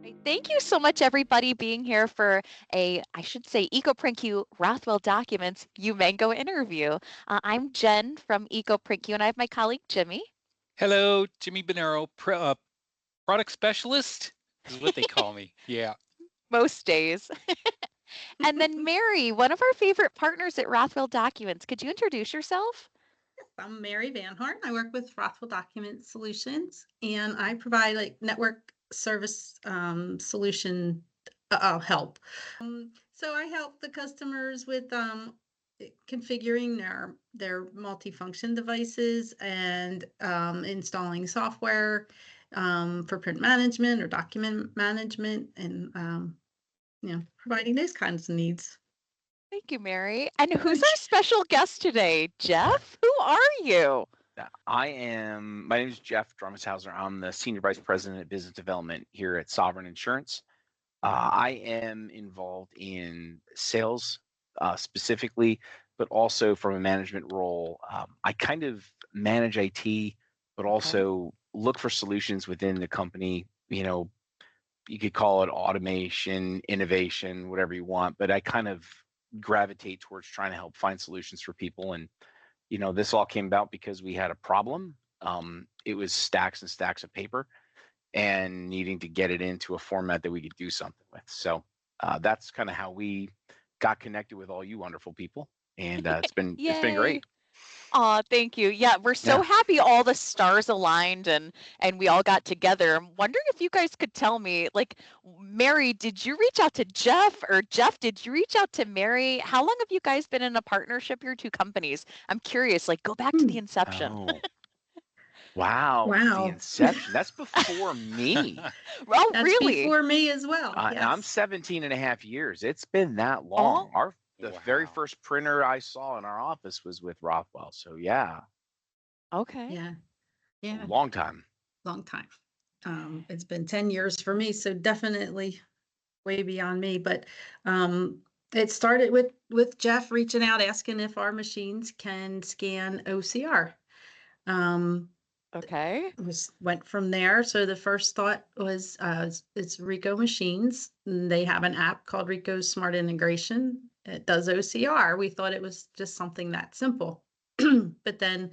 Right, thank you so much, everybody, being here for I should say, ecoprintQ Rothwell Documents Umango interview. I'm Jen from ecoprintQ, and I have my colleague Jimmy. Hello, Jimmy Bonero, product specialist is what they call me. Yeah. Most days. And then Mary, one of our favorite partners at Rothwell Documents. Could you introduce yourself? I'm Mary Van Horn. I work with Rothwell Document Solutions, and I provide like network service solution help. So I help the customers with configuring their multifunction devices and installing software for print management or document management, and providing those kinds of needs. Thank you, Mary. And who's our special guest today? Jeff? Who are you? My name is Jeff Dromeshauser. I'm the Senior Vice President of Business Development here at Sovereign Insurance. I am involved in sales specifically, but also from a management role. I kind of manage IT, but also look for solutions within the company. You could call it automation, innovation, whatever you want, but I kind of gravitate towards trying to help find solutions for people. And this all came about because we had a problem. It was stacks and stacks of paper and needing to get it into a format that we could do something with. So that's kind of how we got connected with all you wonderful people. And it's been Yay. great. Aw, thank you. Yeah, we're so Yeah. happy all the stars aligned and we all got together. I'm wondering if you guys could tell me, like, Mary, did you reach out to Jeff, or Jeff, did you reach out to Mary? How long have you guys been in a partnership, your two companies? I'm curious, like, go back to the inception. Oh, wow. The Wow. inception. That's before me. Oh, That's really? before me as well. And I'm Yes. 17 and a half years. It's been that Oh, long. The very Wow. first printer I saw in our office was with Rothwell. So yeah, okay. Yeah. a Yeah. long time. Long time. It's been 10 years for me, so definitely way beyond me. But it started with Jeff reaching out asking if our machines can scan OCR. Um, Okay. went from there. So the first thought was it's Rico Machines. And they have an app called Rico Smart Integration. It does OCR. We thought it was just something that simple. But then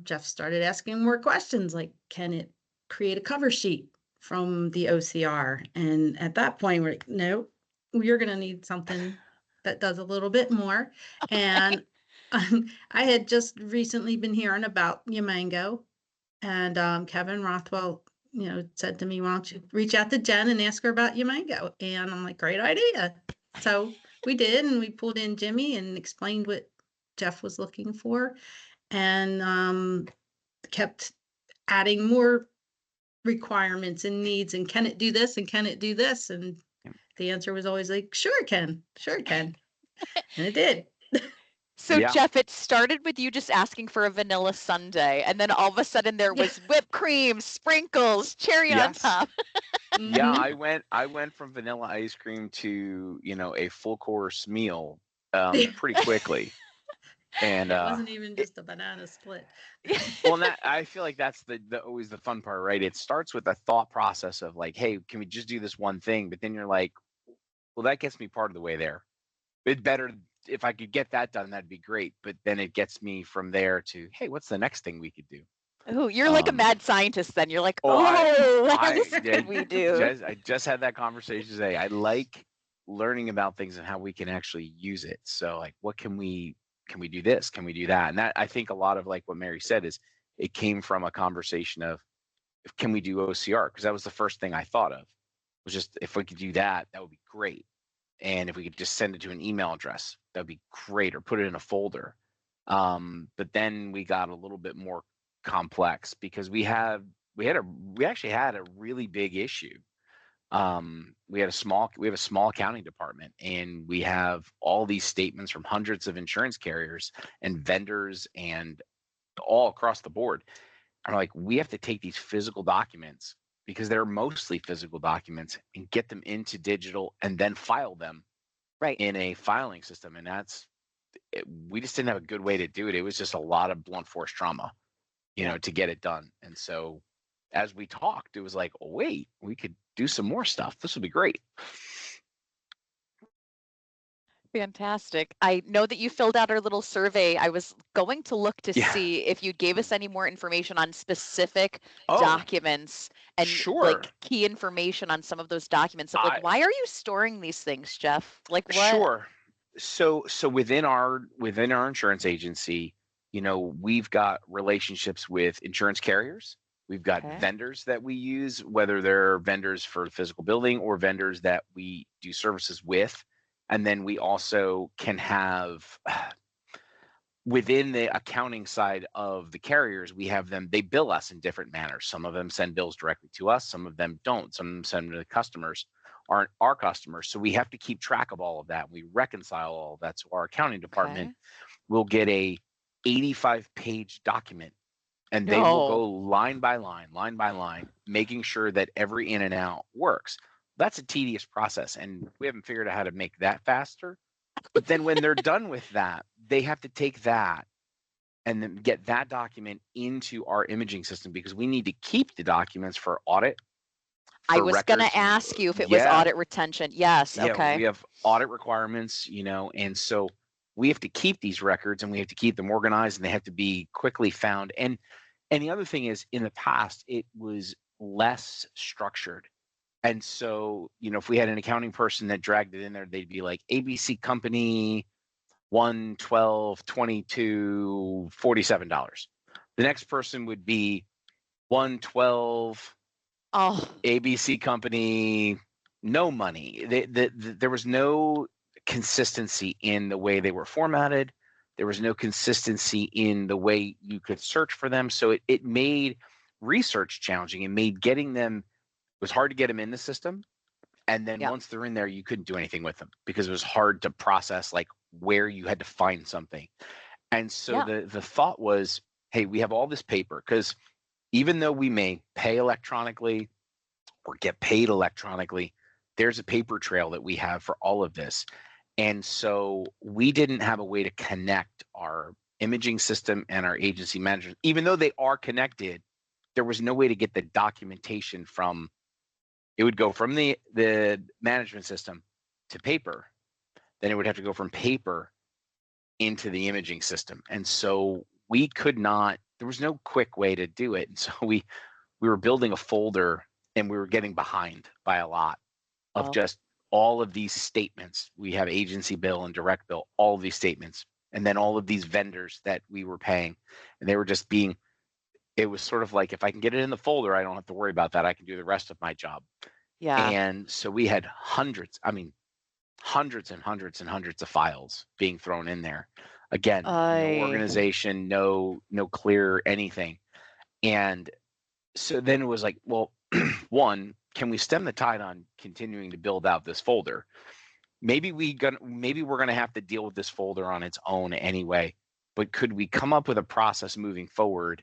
Jeff started asking more questions like, can it create a cover sheet from the OCR? And at that point, we're like, no, you're going to need something that does a little bit more. And I had just recently been hearing about Umango, and Kevin Rothwell, said to me, "Why don't you reach out to Jen and ask her about Umango?" And I'm like, "Great idea." So we did, and we pulled in Jimmy and explained what Jeff was looking for, and kept adding more requirements and needs, and can it do this, and can it do this? And the answer was always like, sure it can, and it did. So, Yeah. Jeff, it started with you just asking for a vanilla sundae, and then all of a sudden there Yeah. was whipped cream, sprinkles, cherry on Yes. top. Yeah, Hmm. I went from vanilla ice cream to, a full course meal pretty quickly. And It wasn't even it, just a banana split. well, and that I feel like that's the always the fun part, right? It starts with a thought process of like, hey, can we just do this one thing? But then you're like, well, that gets me part of the way there. It's better if I could get that done, that'd be great. But then it gets me from there to, hey, what's the next thing we could do? Oh, you're like a Um, mad scientist then. You're like, oh, oh, what else I could we do? I just had that conversation today. I like learning about things and how we can actually use it. So like, what can we do this? Can we do that? And that I think a lot of like what Mary said is it came from a conversation of can we do OCR? Because that was the first thing I thought of was just if we could do that, that would be great. And if we could just send it to an email address, that'd be great, or put it in a folder. But then we got a little bit more complex because we actually had a really big issue. We have a small accounting department, and we have all these statements from hundreds of insurance carriers and vendors and all across the board. And like, we have to take these physical documents because they're mostly physical documents and get them into digital and then file them Right. in a filing system. And we just didn't have a good way to do it. It was just a lot of blunt force trauma, Yeah. to get it done. And so as we talked, it was like, oh, wait, we could do some more stuff. This would be great. Fantastic. I know that you filled out our little survey. I was going to look to Yeah. see if you gave us any more information on specific Oh, documents and sure. like key information on some of those documents of like, why are you storing these things, Jeff? Like what? Sure. So within our insurance agency, you know, we've got relationships with insurance carriers. We've got Okay. vendors that we use, whether they're vendors for the physical building or vendors that we do services with. And then we also can have within the accounting side of the carriers, we have them, they bill us in different manners. Some of them send bills directly to us, some of them don't. Some of them send them to the customers, aren't our customers. So we have to keep track of all of that. We reconcile all of that. So our accounting department Okay. will get a 85-page document, and they will go line by line, making sure that every in and out works. That's a tedious process, and we haven't figured out how to make that faster. But then when they're done with that, they have to take that and then get that document into our imaging system, because we need to keep the documents for audit. I was going to ask you if it was audit retention. Yes. Yeah, Okay. we have audit requirements, you know, and so we have to keep these records and we have to keep them organized, and they have to be quickly found. And the other thing is, in the past, it was less structured. And so, you know, if we had an accounting person that dragged it in there, they'd be like ABC company 112.22 $47. The next person would be 112 ABC company, no money. There was no consistency in the way they were formatted. There was no consistency in the way you could search for them. So it made research challenging. It made getting them, it was hard to get them in the system. And then once they're in there, you couldn't do anything with them because it was hard to process, like where you had to find something. And so the thought was, hey, we have all this paper, because even though we may pay electronically or get paid electronically, there's a paper trail that we have for all of this. And so we didn't have a way to connect our imaging system and our agency management. Even though they are connected, there was no way to get the documentation from, it would go from the management system to paper. Then it would have to go from paper into the imaging system. And so we could not, there was no quick way to do it. And so we were building a folder, and we were getting behind by a lot of just all of these statements. We have agency bill and direct bill, all of these statements, and then all of these vendors that we were paying. And they were just being, it was sort of like, if I can get it in the folder, I don't have to worry about that. I can do the rest of my job. Yeah. And so we had hundreds and hundreds and hundreds of files being thrown in there. Again, no organization, no clear anything. And so then it was like, well, one, can we stem the tide on continuing to build out this folder? Maybe we're gonna have to deal with this folder on its own anyway, but could we come up with a process moving forward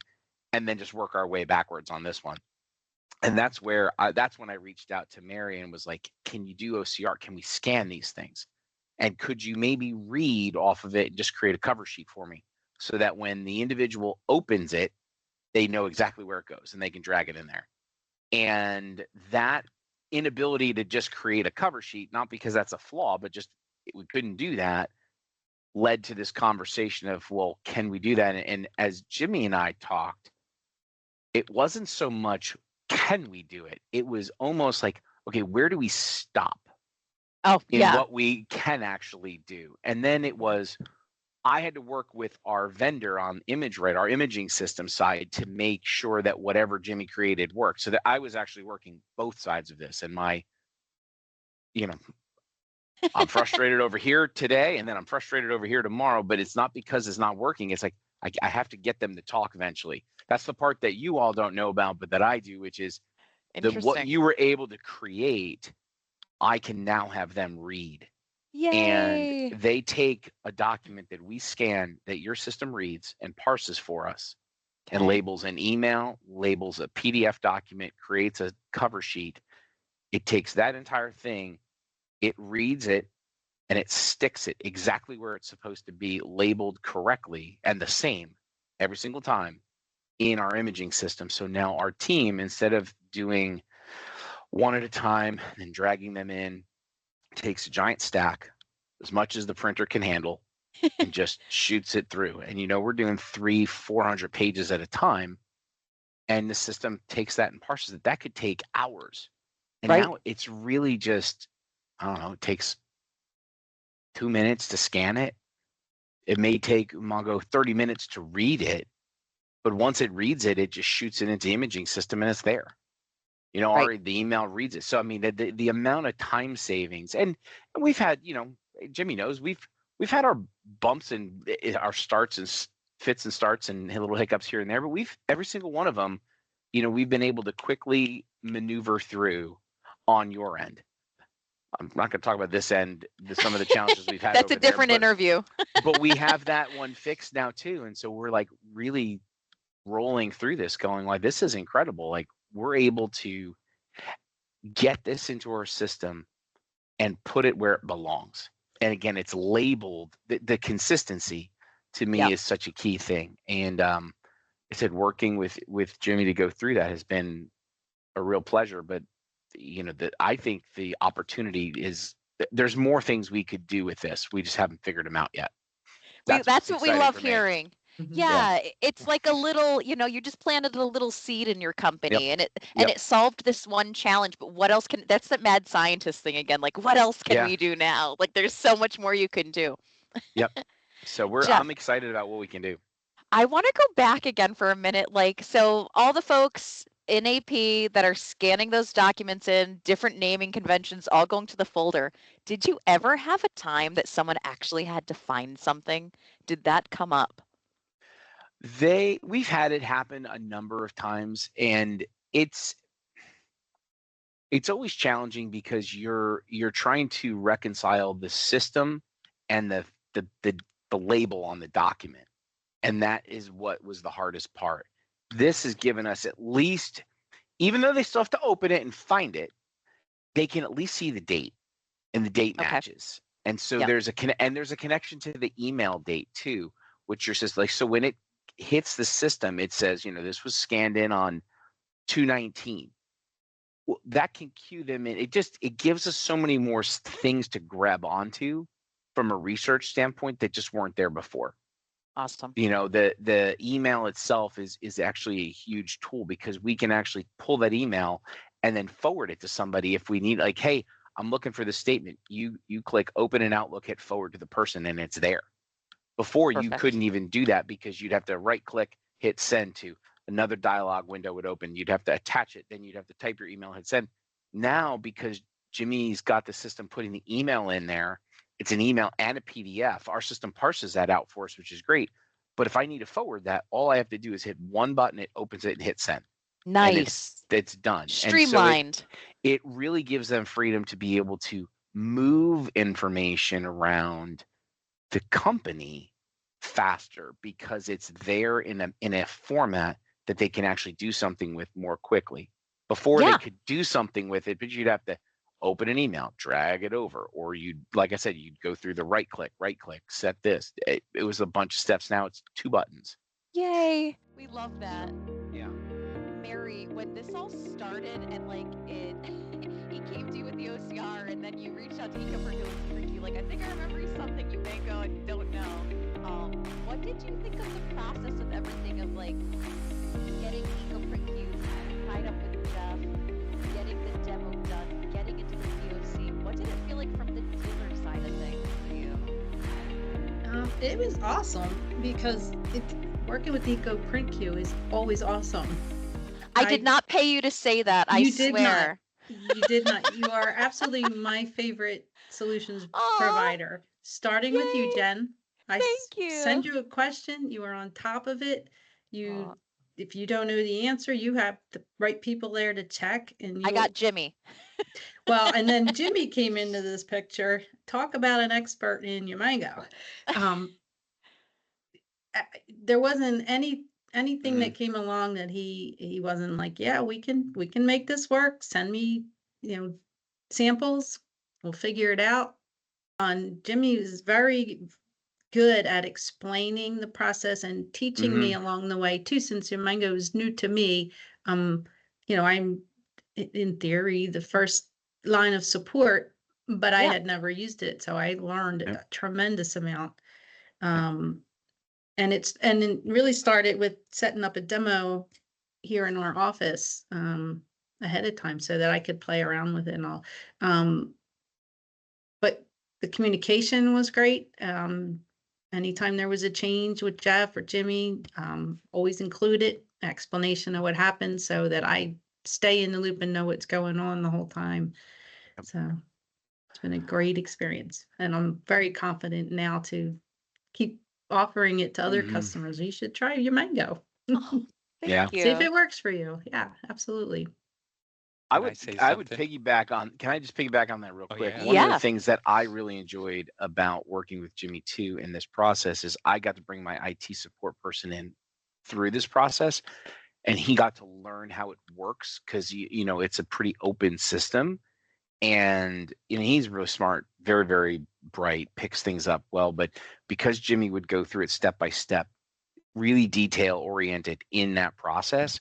and then just work our way backwards on this one? And that's when I reached out to Mary and was like, can you do OCR? Can we scan these things? And could you maybe read off of it and just create a cover sheet for me, so that when the individual opens it, they know exactly where it goes and they can drag it in there. And that inability to just create a cover sheet, not because that's a flaw, but just we couldn't do that, led to this conversation of, well, can we do that? And as Jimmy and I talked, it wasn't so much, can we do it? It was almost like, okay, where do we stop in what we can actually do? And then it was, I had to work with our vendor on ImageRite, our imaging system side, to make sure that whatever Jimmy created worked. So that I was actually working both sides of this. And I'm frustrated over here today, and then I'm frustrated over here tomorrow, but it's not because it's not working. It's like, I have to get them to talk eventually. That's the part that you all don't know about, but that I do, which is what you were able to create, I can now have them read. Yay. And they take a document that we scan, that your system reads and parses for us, and labels an email, labels a PDF document, creates a cover sheet. It takes that entire thing, it reads it, and it sticks it exactly where it's supposed to be, labeled correctly and the same every single time. in our imaging system. So now our team, instead of doing one at a time and dragging them in, takes a giant stack, as much as the printer can handle, and just shoots it through. And we're doing 300-400 pages at a time, and the system takes that and parses it. That could take hours. And Right. now it's really just, I don't know, it takes 2 minutes to scan it. It may take Umango 30 minutes to read it, but once it reads it, it just shoots it into the imaging system and it's there. Right. The email reads it. So I mean, the amount of time savings, and we've had, Jimmy knows we've had our bumps and our starts and fits and starts and little hiccups here and there, but every single one of them, we've been able to quickly maneuver through on your end. I'm not going to talk about this end, some of the challenges we've had. That's over a different there, interview. but we have that one fixed now too, and so we're like really rolling through this, going like, this is incredible. Like, we're able to get this into our system and put it where it belongs. And again, it's labeled. The consistency to me is such a key thing. And I said, working with Jimmy to go through that has been a real pleasure. But I think the opportunity is, there's more things we could do with this. We just haven't figured them out yet. That's what we love hearing. Mhm. Yeah, it's like a little, you just planted a little seed in your company, and Yep. it solved this one challenge. But what else that's the mad scientist thing again. Like, what else can we do now? Like, there's so much more you can do. Yep. So Jeff, I'm excited about what we can do. I want to go back again for a minute. Like, so all the folks in AP that are scanning those documents in different naming conventions, all going to the folder. Did you ever have a time that someone actually had to find something? Did that come up? We've had it happen a number of times, and it's always challenging because you're trying to reconcile the system and the label on the document, and that is what was the hardest part. This has given us, at least, even though they still have to open it and find it, they can at least see the date, and the date matches. And so there's a connection to the email date too, which you're just like, so when it hits the system, it says, this was scanned in on 2/19. Well, that can cue them in. It gives us so many more things to grab onto from a research standpoint that just weren't there before. Awesome. The email itself is actually a huge tool, because we can actually pull that email and then forward it to somebody if we need, like, hey, I'm looking for this statement. You click open in Outlook, hit forward to the person, and it's there. Before, you couldn't even do that, because you'd have to right click, hit send to another dialog window would open. You'd have to attach it. Then you'd have to type your email, hit send. Now, because Jimmy's got the system putting the email in there, it's an email and a PDF. Our system parses that out for us, which is great. But if I need to forward that, all I have to do is hit one button, it opens it, and hit send. Nice. And it's done. Streamlined. And so it really gives them freedom to be able to move information around the company faster, because it's there in a format that they can actually do something with more quickly. Before, they could do something with it, but you'd have to open an email, drag it over, or like I said, you'd go through the right click, set this. It was a bunch of steps. Now it's 2 buttons. Yay. We love that. Yeah. Mary, when this all started and like he came to you with the OCR, and then you reached out to ecoprintQ, like, I think I remember something you may go and don't know. What did you think of the process of everything, of like getting ecoprintQ tied up with Jeff, getting the demo done, getting into the POC? What did it feel like from the dealer side of things for you? It was awesome, because working with ecoprintQ is always awesome. I did not pay you to say that. I swear. You did not. You are absolutely my favorite solutions provider. Starting with you, Jen. Thank you. Send you a question. You are on top of it. If you don't know the answer, you have the right people there to check. And I got Jimmy. Well, and then Jimmy came into this picture. Talk about an expert in Umango. There wasn't anything that came along that he wasn't like, yeah, we can make this work. Send me, samples. We'll figure it out. And Jimmy was very good at explaining the process and teaching me Mhm. along the way too, since Umango is new to me. I'm in theory the first line of support, but I Yeah. had never used it, so I learned Yep. a tremendous amount. Yep. And it really started with setting up a demo here in our office ahead of time so that I could play around with it and all. But the communication was great. Anytime there was a change with Jeff or Jimmy, always include it, explanation of what happened so that I stay in the loop and know what's going on the whole time. Yep. So it's been a great experience. And I'm very confident now to keep offering it to other Mhm. customers. You should try Umango. Oh, Yeah. thank See if you. it works for you. Yeah, absolutely. I Can I would say I would something? piggyback on. Can I just piggyback on that real Oh, quick? yeah. One of the Yeah. things that I really enjoyed about working with Jimmy too in this process is I got to bring my IT support person in through this process, and he got to learn how it works because it's a pretty open system, and he's really smart, very very bright, picks things up well. But because Jimmy would go through it step by step, really detail oriented in that process,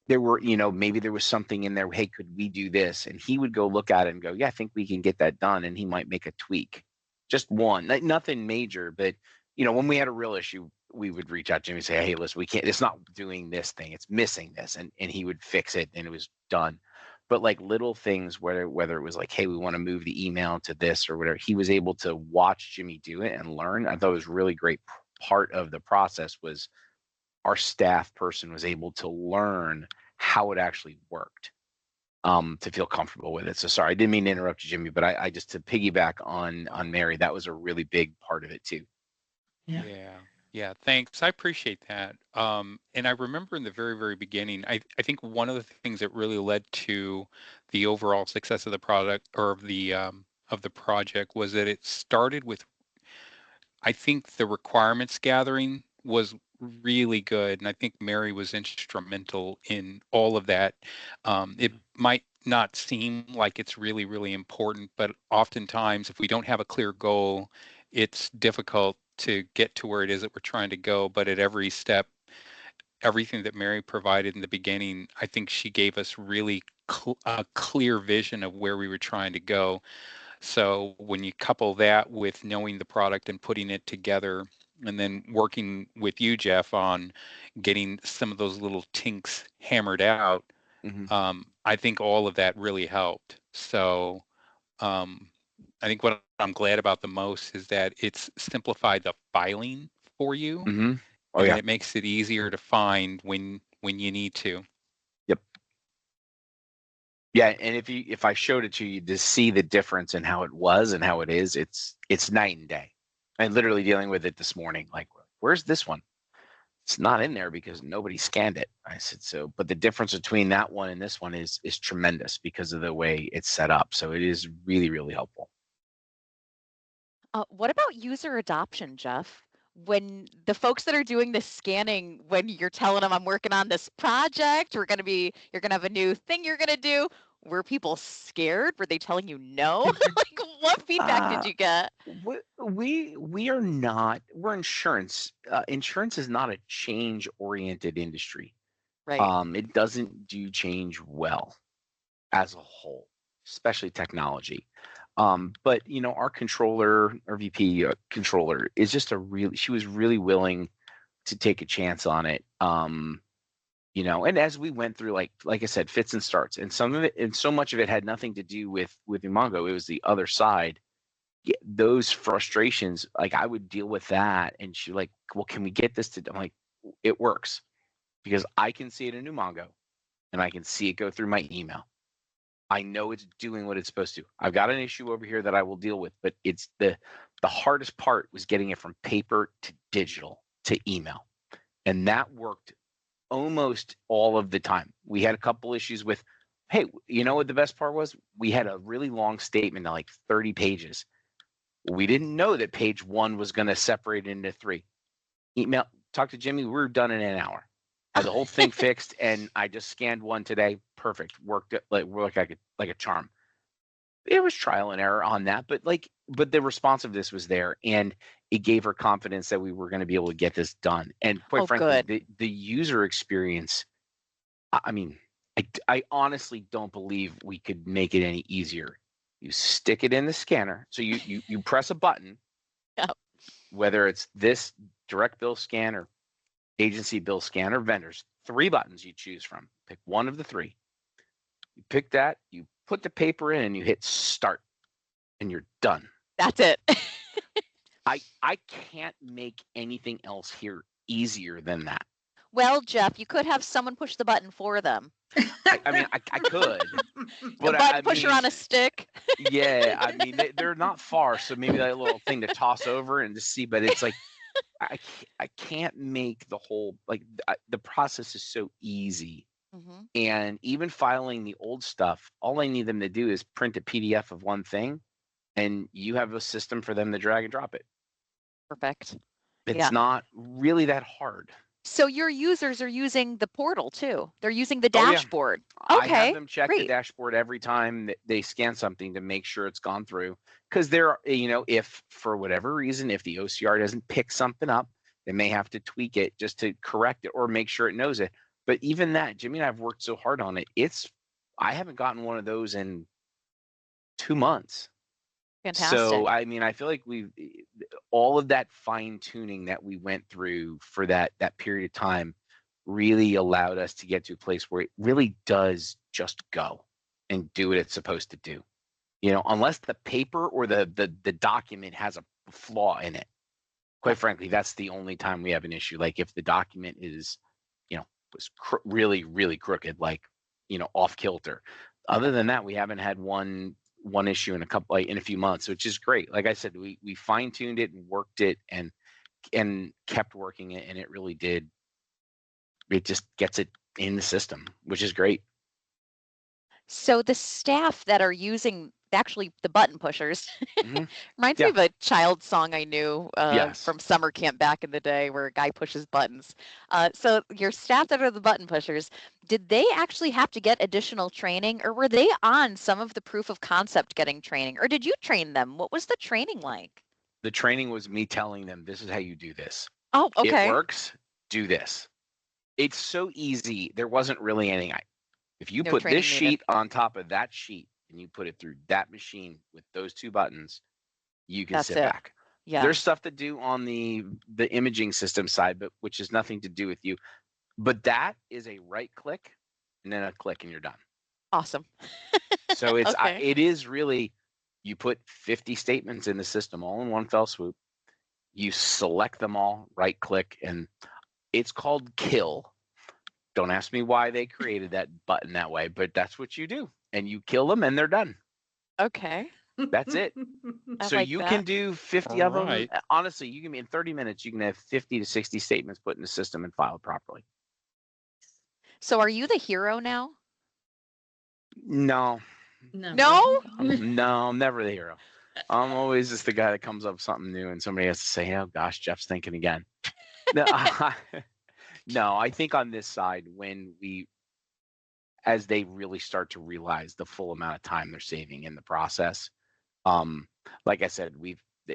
there were, maybe there was something in there. Hey, could we do this? And he would go look at it and go, yeah, I think we can get that done. And he might make a tweak, just one, nothing major. But, when we had a real issue, we would reach out to him and say, hey, listen, we can't, it's not doing this thing, it's missing this. And he would fix it and it was done. But like little things, whether it was like, hey, we want to move the email to this or whatever, he was able to watch Jimmy do it and learn. I thought it was really great. Part of the process was our staff person was able to learn how it actually worked, to feel comfortable with it. So sorry, I didn't mean to interrupt you, Jimmy, but I just to piggyback on Mary, that was a really big part of it too. Yeah. Yeah. Yeah. Thanks. I appreciate that. And I remember in the very, very beginning, I think one of the things that really led to the overall success of the product or of the project was that it started with, I think the requirements gathering was really good. And I think Mary was instrumental in all of that. It might not seem like it's really, really important, but oftentimes if we don't have a clear goal, it's difficult to get to where it is that we're trying to go. But at every step, everything that Mary provided in the beginning, I think she gave us really a clear vision of where we were trying to go. So when you couple that with knowing the product and putting it together, and then working with you, Jeff, on getting some of those little tinks hammered out, Mm-hmm. I think all of that really helped. So um, I think what I'm glad about the most is that it's simplified the filing for you, Mm-hmm. Oh and then yeah. it makes it easier to find when you need to. Yep. Yeah, and if I showed it to you to see the difference in how it was and how it is, it's night and day. I'm literally dealing with it this morning. Like, where's this one? It's not in there because nobody scanned it. I said so, but the difference between that one and this one is tremendous because of the way it's set up. So it is really really helpful. What about user adoption, Jeff? When the folks that are doing the scanning, when you're telling them I'm working on this project, you're gonna have a new thing you're gonna do. Were people scared? Were they telling you no? Like, what feedback did Uh, you get? we are not. We're insurance. Insurance is not a change oriented industry. Right. It doesn't do change well as a whole, especially technology. But our controller, our VP controller, is just she was really willing to take a chance on it. And as we went through, like I said, fits and starts, and some of it, and so much of it had nothing to do with Umango. It was the other side. Those frustrations, like I would deal with that, and she like, well, can we get this to? I'm like, it works because I can see it in Umango, and I can see it go through my email. I know it's doing what it's supposed to. I've got an issue over here that I will deal with, but it's the hardest part was getting it from paper to digital to email, and that worked almost all of the time. We had a couple issues with, hey, you know what the best part was? We had a really long statement, like 30 pages. We didn't know that page one was going to separate into 3. Email, talk to Jimmy. We were done in an hour. Had the whole thing fixed, and I just scanned one today. Perfect. Worked like a charm. it was trial and error on that, but the responsiveness was there, and it gave her confidence that we were going to be able to get this done. And quite Oh, frankly, good. the user experience, I mean, I honestly don't believe we could make it any easier. You stick it in the scanner, so you press a button, Yep. whether it's this direct bill scan or agency bill scan or vendors, 3 buttons you choose from. Pick one of the 3. You pick that, you put the paper in, and you hit start, and you're done. That's it. I can't make anything else here easier than that. Well, Jeff, you could have someone push the button for them. I mean, I could, A but button pusher on a stick. yeah, I mean, they're not far, so maybe that little thing to toss over and to see. But it's like I can't make the whole, like, the process is so easy. Mm-hmm. And even filing the old stuff, all I need them to do is print a PDF of one thing, and you have a system for them to drag and drop it. Perfect. It's Yeah. not really that hard. So your users are using the portal too. They're using the Oh, yeah. dashboard. I Okay, have them check the great. dashboard every time that they scan something to make sure it's gone through. Because if for whatever reason, if the OCR doesn't pick something up, they may have to tweak it just to correct it or make sure it knows it. But even that, Jimmy and I have worked so hard on it. I haven't gotten one of those in 2 months. Fantastic. So, I mean, I feel like all of that fine tuning that we went through for that period of time really allowed us to get to a place where it really does just go and do what it's supposed to do. Unless the paper or the document has a flaw in it. Quite frankly, that's the only time we have an issue. Like if the document is, was really, really crooked, like, off kilter. Other than that, we haven't had one issue in a few months, which is great. Like I said, we fine tuned it and worked it and kept working it, and it really did. It just gets it in the system, which is great. So the staff that are using actually the button pushers Mhm. reminds Yeah. me of a child song I knew Yes. from summer camp back in the day where a guy pushes buttons. So your staff that are the button pushers, did they actually have to get additional training, or were they on some of the proof of concept getting training, or did you train them? What was the training like? The training was me telling them, this is how you do this. Oh, It okay. works. Do this. It's so easy. There wasn't really anything. If you No put training this needed. sheet on top of that sheet and you put it through that machine with those 2 buttons, you can That's sit it. back. Yeah. There's stuff to do on the imaging system side, but which has nothing to do with you. But that is a right click and then a click and you're done. Awesome. So it's Okay. it is really, you put 50 statements in the system all in one fell swoop. You select them all, right click, and it's called kill. Don't ask me why they created that button that way, but that's what you do. And you kill them and they're done. Okay. That's it. I So like you that. can do 50 of them. Alright. Honestly, you can be in 30 minutes, you can have 50 to 60 statements put in the system and filed properly. So are you the hero now? No, No? I'm never the hero. I'm always just the guy that comes up with something new and somebody has to say, oh gosh, Jeff's thinking again. No, no, I think on this side, as they really start to realize the full amount of time they're saving in the process, like I said,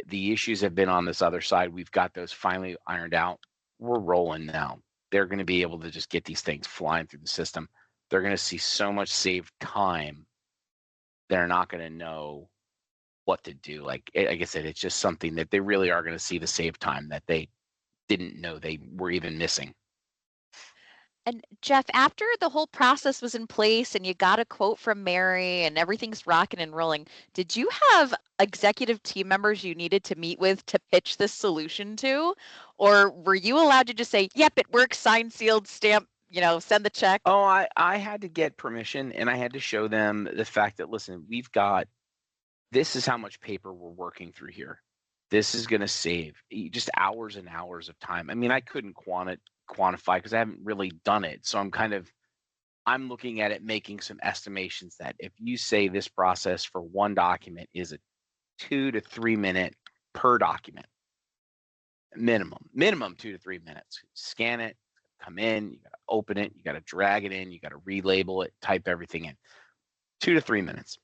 the issues have been on this other side. We've got those finally ironed out. We're rolling now. They're going to be able to just get these things flying through the system. They're going to see so much saved time. They're not going to know what to do. Like I said, it's just something that they really are going to see the saved time that they didn't know they were even missing. And Jeff, after the whole process was in place and you got a quote from Mary and everything's rocking and rolling, did you have executive team members you needed to meet with to pitch this solution to? Or were you allowed to just say, yep, it works, sign, sealed, stamp, send the check? Oh, I had to get permission and I had to show them the fact that, listen, this is how much paper we're working through here. This is going to save just hours and hours of time. I mean, I couldn't quantify because I haven't really done it. So I'm looking at it, making some estimations that if you say this process for one document is a 2 to 3 minute per document, minimum 2 to 3 minutes. Scan it, come in, you got to open it, you got to drag it in, you got to relabel it, type everything in. 2 to 3 minutes.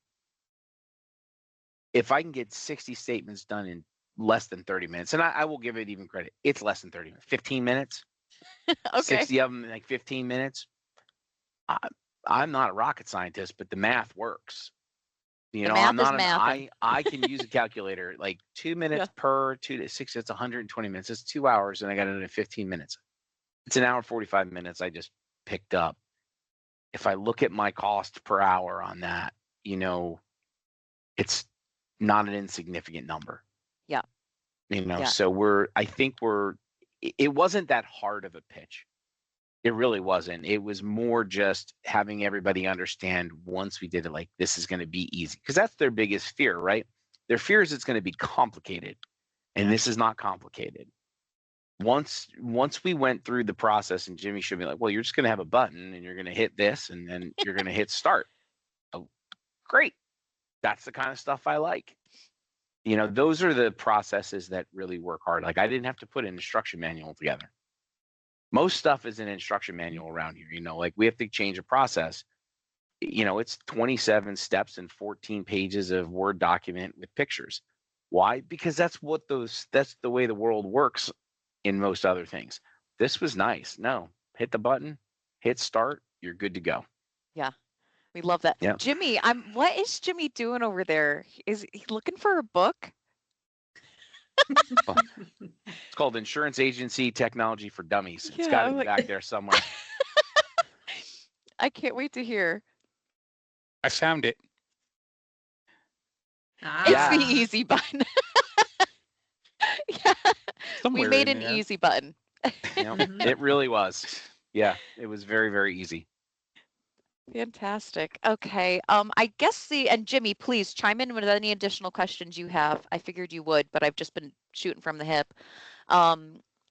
if I can get 60 statements done in less than 30 minutes, and I will give it even credit, it's less than 30 minutes, 15 minutes, Okay. 60 of them in like 15 minutes. I'm not a rocket scientist, but the math works. You The know, math I'm is not mathin'. I can use a calculator, like 2 minutes Yeah. per 2 to 6, that's 120 minutes. It's 2 hours and I got it in 15 minutes. It's an hour and 45 minutes I just picked up. If I look at my cost per hour on that, you know, it's not an insignificant number. Yeah. You know, Yeah. so I think it wasn't that hard of a pitch. It really wasn't. It was more just having everybody understand once we did it, like, this is going to be easy, because that's their biggest fear, right? Their fear is it's going to be complicated, and this is not complicated. Once we went through the process, and Jimmy showed me, like, well, you're just going to have a button and you're going to hit this and then you're going to hit start. Oh, great. That's the kind of stuff I like. You know, those are the processes that really work hard. Like, I didn't have to put an instruction manual together. Most stuff is an instruction manual around here. You know, like, we have to change a process. You know, it's 27 steps and 14 pages of Word document with pictures. Why? Because that's the way the world works in most other things. This was nice. No, hit the button, hit start, you're good to go. Yeah. We love that. Yeah. Jimmy, what is Jimmy doing over there? Is he looking for a book? It's called Insurance Agency Technology for Dummies. It's got to be back there somewhere. I can't wait to hear. I found it. It's the easy button. Yeah. Somewhere We made in an there. easy button. It really was. Yeah, it was very, very easy. Fantastic. Okay. I guess and Jimmy, please chime in with any additional questions you have. I figured you would, but I've just been shooting from the hip.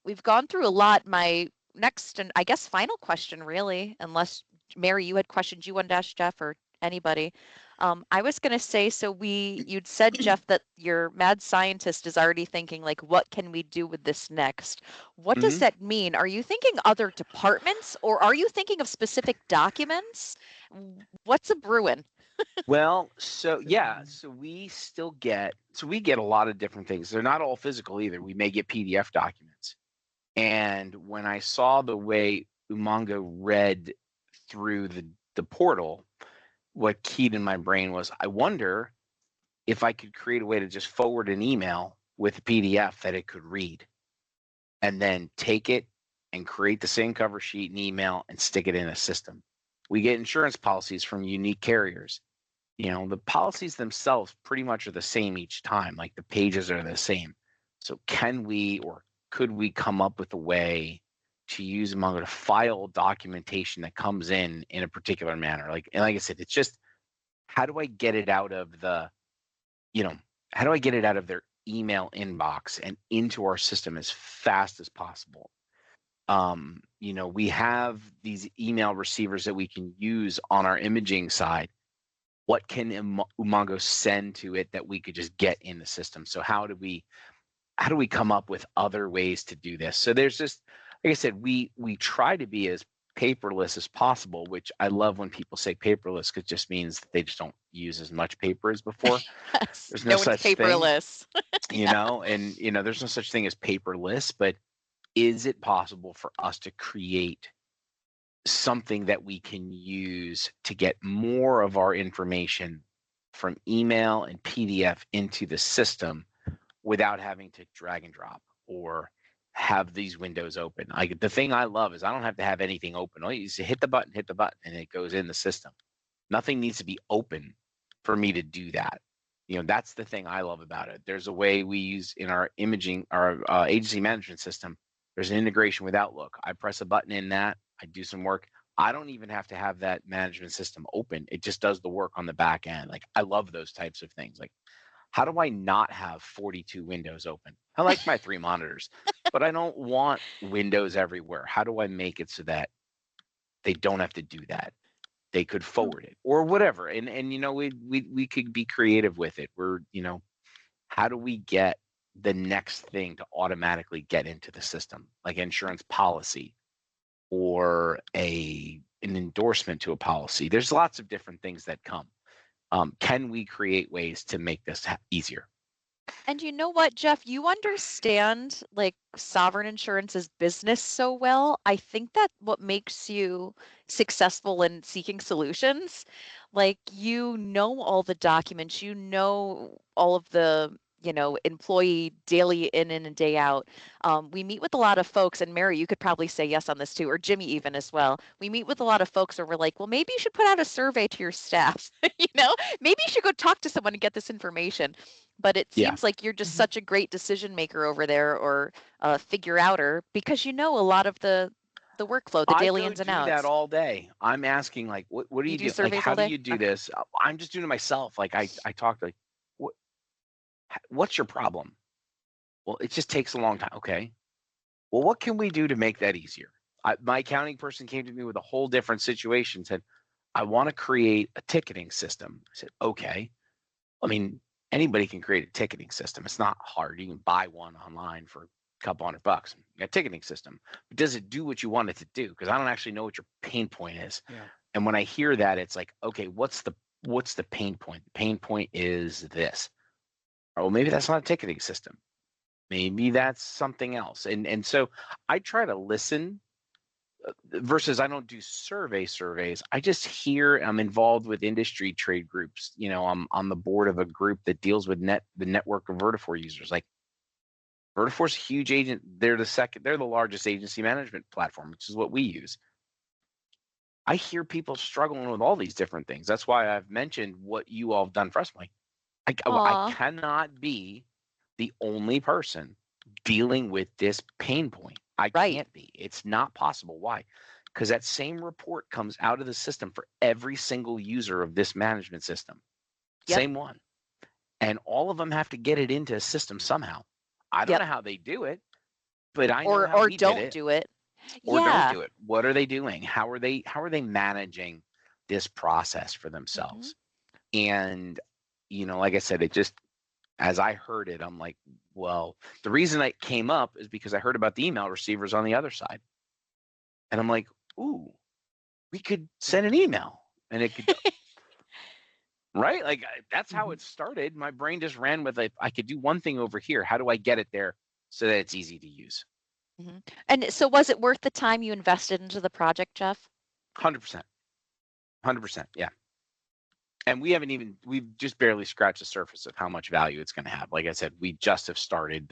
We've gone through a lot. My next and I guess final question, really, unless Mary, you had questions you wanted to ask Jeff or anybody. I was going to say, you'd said, Jeff, that your mad scientist is already thinking, like, what can we do with this next? What does that mean? Are you thinking other departments, or are you thinking of specific documents? What's a brewing? Well, so we get a lot of different things. They're not all physical either. We may get PDF documents. And when I saw the way Umango read through the portal, what keyed in my brain was, I wonder if I could create a way to just forward an email with a PDF that it could read, and then take it and create the same cover sheet and email and stick it in a system. We get insurance policies from unique carriers. You know, the policies themselves pretty much are the same each time, like the pages are the same. So can we, or could we come up with a way to use Umango to file documentation that comes in a particular manner? Like I said, it's just, how do I get it out of how do I get it out of their email inbox and into our system as fast as possible? We have these email receivers that we can use on our imaging side. What can Umango send to it that we could just get in the system? So how do we come up with other ways to do this? So there's just, like I said, we try to be as paperless as possible, which I love when people say paperless, because it just means that they just don't use as much paper as before. Yes, There's no such paperless. Thing, there's no such thing as paperless, but is it possible for us to create something that we can use to get more of our information from email and PDF into the system without having to drag and drop or have these windows open? Like, the thing I love is I don't have to have anything open. All you just hit the button, and it goes in the system. Nothing needs to be open for me to do that. That's the thing I love about it. There's a way we use in our imaging, our agency management system. There's an integration with Outlook. I press a button in that, I do some work. I don't even have to have that management system open. It just does the work on the back end. Like, I love those types of things. Like, how do I not have 42 windows open? I like my 3 monitors, but I don't want windows everywhere. How do I make it so that they don't have to do that? They could forward it or whatever. And we could be creative with it. How do we get the next thing to automatically get into the system, like insurance policy or an endorsement to a policy? There's lots of different things that come. Can we create ways to make this easier? And you know what, Jeff, you understand like sovereign insurance's business so well. I think that what makes you successful in seeking solutions, like you know all the documents, you know all of the, employee daily in and day out. We meet with a lot of folks, and Mary, you could probably say yes on this too, or Jimmy even as well. We meet with a lot of folks where we're like, well, maybe you should put out a survey to your staff, maybe you should go talk to someone and get this information. But it Yeah. seems like you're just such a great decision maker over there, or figure outer, because you know a lot of the workflow, the daily ins and I go do that outs. all day. I'm asking like, what do You you do do? Like, surveys how all do day? you do Okay. this? I'm just doing it myself. Like I talk like, what's your problem? Well, it just takes a long time. Okay. Well, what can we do to make that easier? My accounting person came to me with a whole different situation, said, I want to create a ticketing system. I said, okay. I mean, anybody can create a ticketing system. It's not hard. You can buy one online for a couple $100. A ticketing system. But does it do what you want it to do? Because I don't actually know what your pain point is. Yeah. And when I hear that, it's like, okay, what's the pain point? The pain point is this. Or well, maybe that's not a ticketing system. Maybe that's something else. And so I try to listen versus I don't do surveys. I just hear. I'm involved with industry trade groups. I'm on the board of a group that deals with the network of Vertafore users. Like Vertafore's a huge agent. They're the largest agency management platform, which is what we use. I hear people struggling with all these different things. That's why I've mentioned what you all have done for us. I'm like, I cannot be the only person dealing with this pain point. I can't be. It's not possible. Why? Because that same report comes out of the system for every single user of this management system. Yep. Same one. And all of them have to get it into a system somehow. I don't know how they do it, but I know how we don't did it. do it. Or don't do it. What are they doing? How are they managing this process for themselves? And like I said, it just, as I heard it, I'm like, well, the reason it came up is because I heard about the email receivers on the other side. And I'm like, ooh, we could send an email and it could, right? Like that's how it started. My brain just ran with it. I could do one thing over here. How do I get it there so that it's easy to use? And so was it worth the time you invested into the project, Jeff? 100%. 100%. Yeah. And we've just barely scratched the surface of how much value it's going to have. Like I said, we just have started.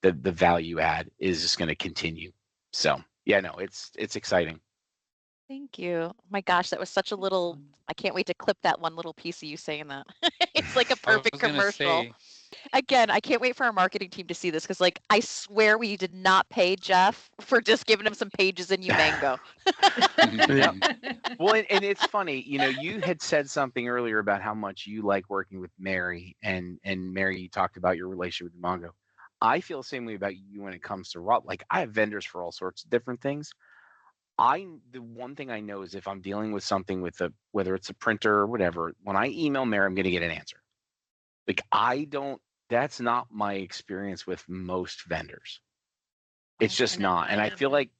The value add is just going to continue. So yeah, no, it's exciting. Thank you. Oh my gosh, that was such a little, I can't wait to clip that one little piece of you saying that. It's like a perfect commercial. Again, I can't wait for our marketing team to see this, because like I swear we did not pay Jeff for just giving him some pages in Umango. Yep. Well, and it's funny, you had said something earlier about how much you like working with Mary, and Mary, you talked about your relationship with Umango. I feel the same way about you when it comes to Rothwell. Like I have vendors for all sorts of different things. The one thing I know is if I'm dealing with something with whether it's a printer or whatever, when I email Mary, I'm going to get an answer. Like that's not my experience with most vendors. It's just not. And I feel like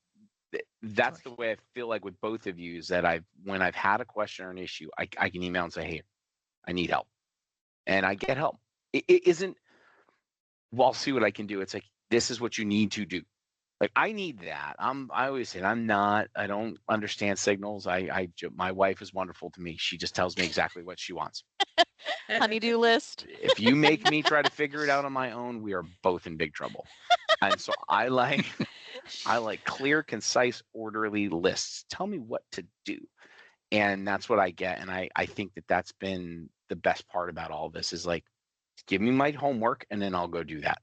that's the way I feel like with both of you, is that when I've had a question or an issue, I can email and say, hey, I need help. And I get help. It isn't, well, I'll see what I can do. It's like, this is what you need to do. Like I need that. I always say I don't understand signals. My wife is wonderful to me. She just tells me exactly what she wants. Honey-do list. If you make me try to figure it out on my own, we are both in big trouble. And so I like clear, concise, orderly lists. Tell me what to do. And that's what I get. And I think that's been the best part about all this, is like, give me my homework and then I'll go do that.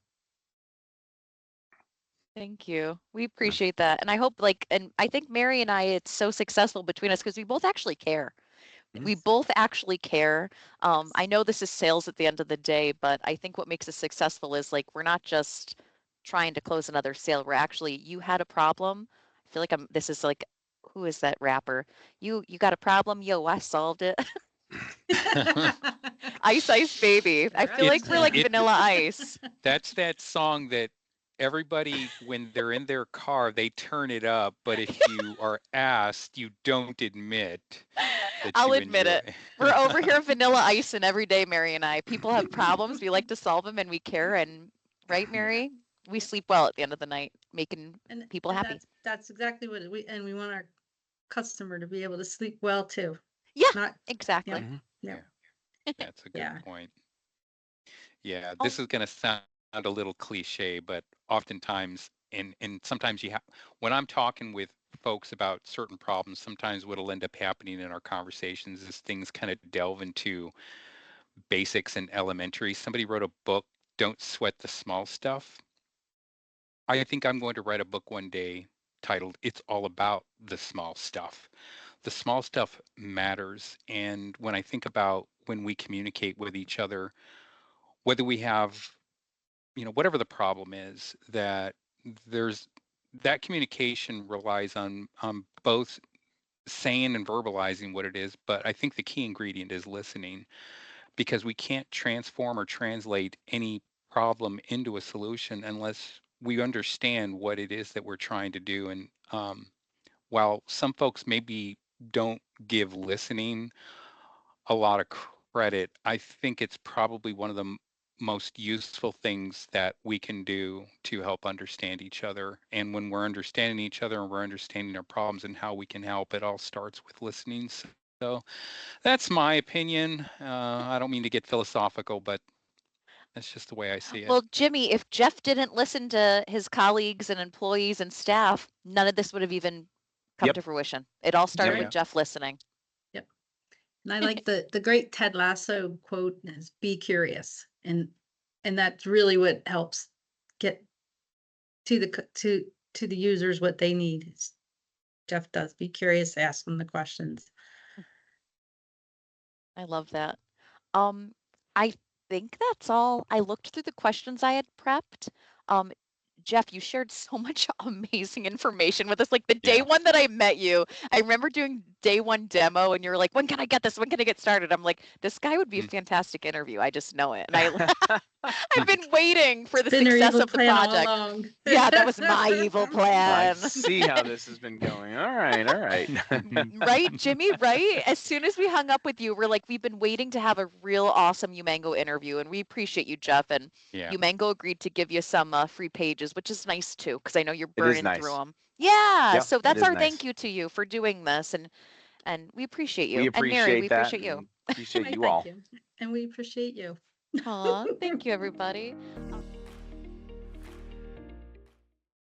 Thank you. We appreciate that. And I hope and I think Mary and I, it's so successful between us because we both actually care. We both actually care. I know this is sales at the end of the day, but I think what makes us successful is like, we're not just trying to close another sale. We're actually, you had a problem. I feel like this is like, who is that rapper? You got a problem? Yo, I solved it. Ice Ice Baby. I feel like we're like Vanilla Ice. That's that song that everybody, when they're in their car, they turn it up, but if you are asked, you don't admit that I'll you admit enjoy. it. We're over here vanilla icing every day, Mary and I. People have problems. We like to solve them and we care. And right, Mary? We sleep well at the end of the night, making people happy. That's exactly what we want our customer to be able to sleep well too. Yeah, Not exactly. yeah. That's a good Yeah. point. Yeah, Oh. this is going to sound a little cliche, but oftentimes, and sometimes you have, when I'm talking with folks about certain problems, sometimes what'll end up happening in our conversations is things kind of delve into basics and elementary. Somebody wrote a book, Don't Sweat the Small Stuff. I think I'm going to write a book one day titled It's All About the Small Stuff. The small stuff matters. And when I think about when we communicate with each other, whether we have, whatever the problem is, that there's that communication relies on both saying and verbalizing what it is, but I think the key ingredient is listening, because we can't transform or translate any problem into a solution unless we understand what it is that we're trying to do. And while some folks maybe don't give listening a lot of credit, I think it's probably one of the most useful things that we can do to help understand each other. And when we're understanding each other and we're understanding our problems and how we can help, it all starts with listening. So that's my opinion. I don't mean to get philosophical, but that's just the way I see it. Well, Jimmy, if Jeff didn't listen to his colleagues and employees and staff, none of this would have even come to fruition. It all started with Jeff listening. Yep. And I like the great Ted Lasso quote is "Be curious," and that's really what helps get to the users what they need. Jeff does. Be curious, ask them the questions. I love that. I think that's all. I looked through the questions I had prepped. Jeff, you shared so much amazing information with us. Like the day one that I met you, I remember doing day one demo and you were like, when can I get this? When can I get started? I'm like, this guy would be a fantastic interview. I just know it. And I've been waiting for the success of the project. Yeah, that was my evil plan. I see how this has been going. All right. Right, Jimmy, right? As soon as we hung up with you, we're like, we've been waiting to have a real awesome Umango interview, and we appreciate you, Jeff. And Umango agreed to give you some free pages, which is nice too, because I know you're burning through them. Yeah, so that's our thank you to you for doing this, and we appreciate you. We appreciate and Mary, we that. Appreciate you. Appreciate you all. And we appreciate you. Aw, thank you, everybody.